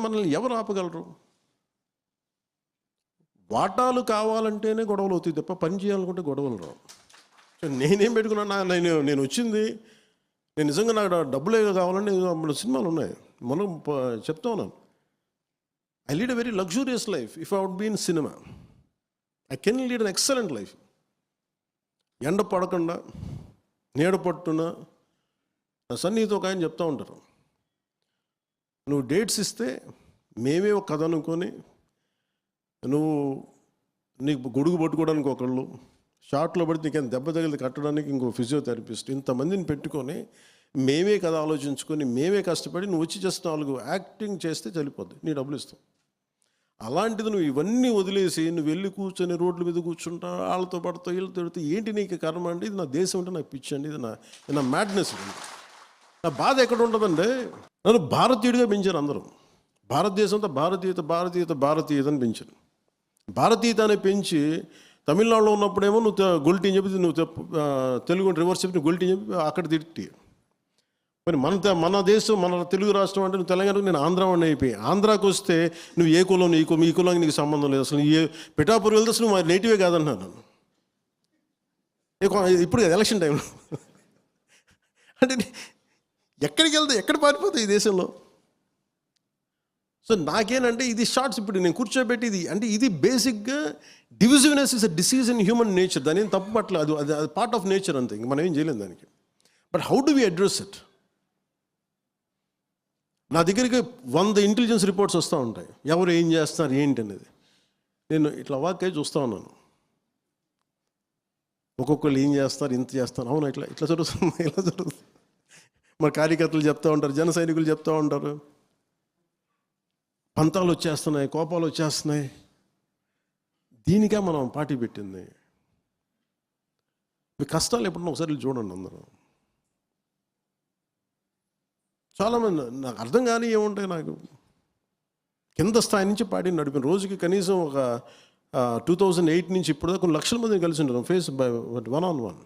మనల్ని ఎవరు ఆపగలరు? వాటాలు కావాలంటేనే గొడవలు అవుతాయి తప్ప పని చేయాలనుకుంటే గొడవలు రావు. సో నేనేం పెట్టుకున్నా, నేను వచ్చింది, నేను నిజంగా నాకు డబ్బులే కావాలంటే మన సినిమాలు ఉన్నాయి. మనం చెప్తా ఉన్నాను, I lead a very luxurious life. If I would be in cinema, I can lead an excellent life. ఎండ పడకుండా, నీడ పట్టున. నా సన్నిహితో ఒక ఆయన చెప్తూ ఉంటారు, నువ్వు డేట్స్ ఇస్తే మేమే ఒక కథ అనుకొని, నీకు గొడుగు పట్టుకోవడానికి ఒకళ్ళు, షార్ట్లో పడితే నీకేం దెబ్బ తగిలి కట్టడానికి ఇంకో ఫిజియోథెరపిస్ట్, ఇంతమందిని పెట్టుకొని మేమే కథ ఆలోచించుకొని మేమే కష్టపడి నువ్వు వచ్చి జస్ట్ 4 యాక్టింగ్ చేస్తే చలిపోద్ది, నీ డబ్బులు ఇస్తాం. అలాంటిది నువ్వు ఇవన్నీ వదిలేసి నువ్వు వెళ్ళి కూర్చొని రోడ్ల మీద కూర్చుంటా, వాళ్ళతో పడతావు, వీళ్ళతో పడితే ఏంటి నీకు కర్మ అండి? ఇది నా దేశం అంటే నాకు పిచ్చి అండి, ఇది నా మ్యాడ్నెస్. నా బాధ ఎక్కడ ఉంటుందంటే, నన్ను భారతీయుడిగా పెంచారు అందరూ. భారతదేశంతో భారతీయత అని పెంచారు. భారతీయత అని పెంచి తమిళనాడులో ఉన్నప్పుడేమో నువ్వు గొల్టీ అని చెప్పి, నువ్వు తెలుగు రివర్స్ చెప్పి నువ్వు గొల్టీ అని చెప్పి అక్కడ తిట్టి, మరి మన దేశం, మన తెలుగు రాష్ట్రం అంటే నువ్వు తెలంగాణకు, నేను ఆంధ్ర వాడిని అయిపోయి, ఆంధ్రాకి వస్తే నువ్వు ఏ కులం, ఈ కులానికి నీకు సంబంధం లేదు, అసలు ఏ పిఠాపురం వెళ్తే నువ్వు నేటివే కాదన్నాను. ఇప్పుడు ఎలక్షన్ టైంలో అంటే ఎక్కడికి వెళ్తే ఎక్కడ పారిపోతాయి ఈ దేశంలో. సో నాకేనంటే ఇది షార్ట్స్ ఇప్పుడు నేను కూర్చోబెట్టి ఇది అంటే ఇది బేసిక్గా divisiveness is a disease in human nature. దాని ఏం తప్పు పట్ల, అది పార్ట్ ఆఫ్ నేచర్ అంతే, ఇంక మనం ఏం చేయలేం దానికి. But how do we address it? నా దగ్గరికి 100 ఇంటెలిజెన్స్ రిపోర్ట్స్ వస్తూ ఉంటాయి, ఎవరు ఏం చేస్తున్నారు ఏంటి అనేది. నేను ఇట్లా వాక్ అయి చూస్తూ ఉన్నాను, ఒక్కొక్కళ్ళు ఏం చేస్తారు, ఇంత చేస్తాను, అవును ఇట్లా జరుగుతుంది, ఇలా జరుగుతుంది. మరి కార్యకర్తలు చెప్తూ ఉంటారు, జన సైనికులు చెప్తూ ఉంటారు, పంతాలు వచ్చేస్తున్నాయి, కోపాలు వచ్చేస్తున్నాయి. దీనికే మనం పార్టీ పెట్టింది. మీ కష్టాలు ఎప్పుడన్నా ఒకసారి చూడండి అందరూ. చాలామంది నాకు అర్థం కానీ ఏముంటాయి, నాకు కింద స్థాయి నుంచి పార్టీని నడిపిన రోజుకి కనీసం ఒక 2008 నుంచి ఇప్పుడు దాకా కొన్ని లక్షల మందిని కలిసి ఉంటారు, ఫేస్ బై 1-on-1.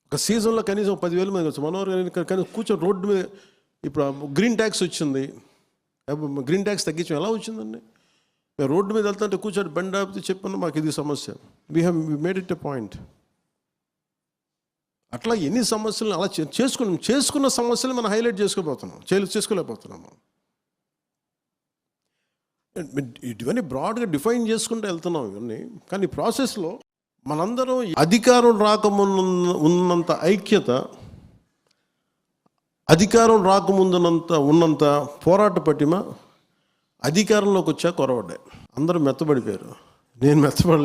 ఒక సీజన్లో కనీసం 10,000 మంది కలిసి మనోహర్ కానీ కూర్చొని రోడ్డు మీద. ఇప్పుడు గ్రీన్ ట్యాక్స్ వచ్చింది, గ్రీన్ ట్యాక్స్ తగ్గించాం. ఎలా వచ్చిందండి? మేము రోడ్డు మీద వెళ్తుంటే కూర్చొని బండి ఆపితే చెప్పాను, మాకు ఇది సమస్య, we made it a point. అట్లా ఎన్ని సమస్యలు అలా చేసుకున్న సమస్యలు మనం హైలైట్ చేసుకోలేకపోతున్నాము. ఇవన్నీ బ్రాడ్గా డిఫైన్ చేసుకుంటూ వెళ్తున్నాం ఇవన్నీ. కానీ ప్రాసెస్లో మనందరం అధికారం ఉన్నంత ఐక్యత, అధికారం ఉన్నంత పోరాట పటిమ అధికారంలోకి వచ్చా కొరవడ్డాయి. అందరూ మెత్తబడిపోయారు, నేను మెత్తబడలేదు.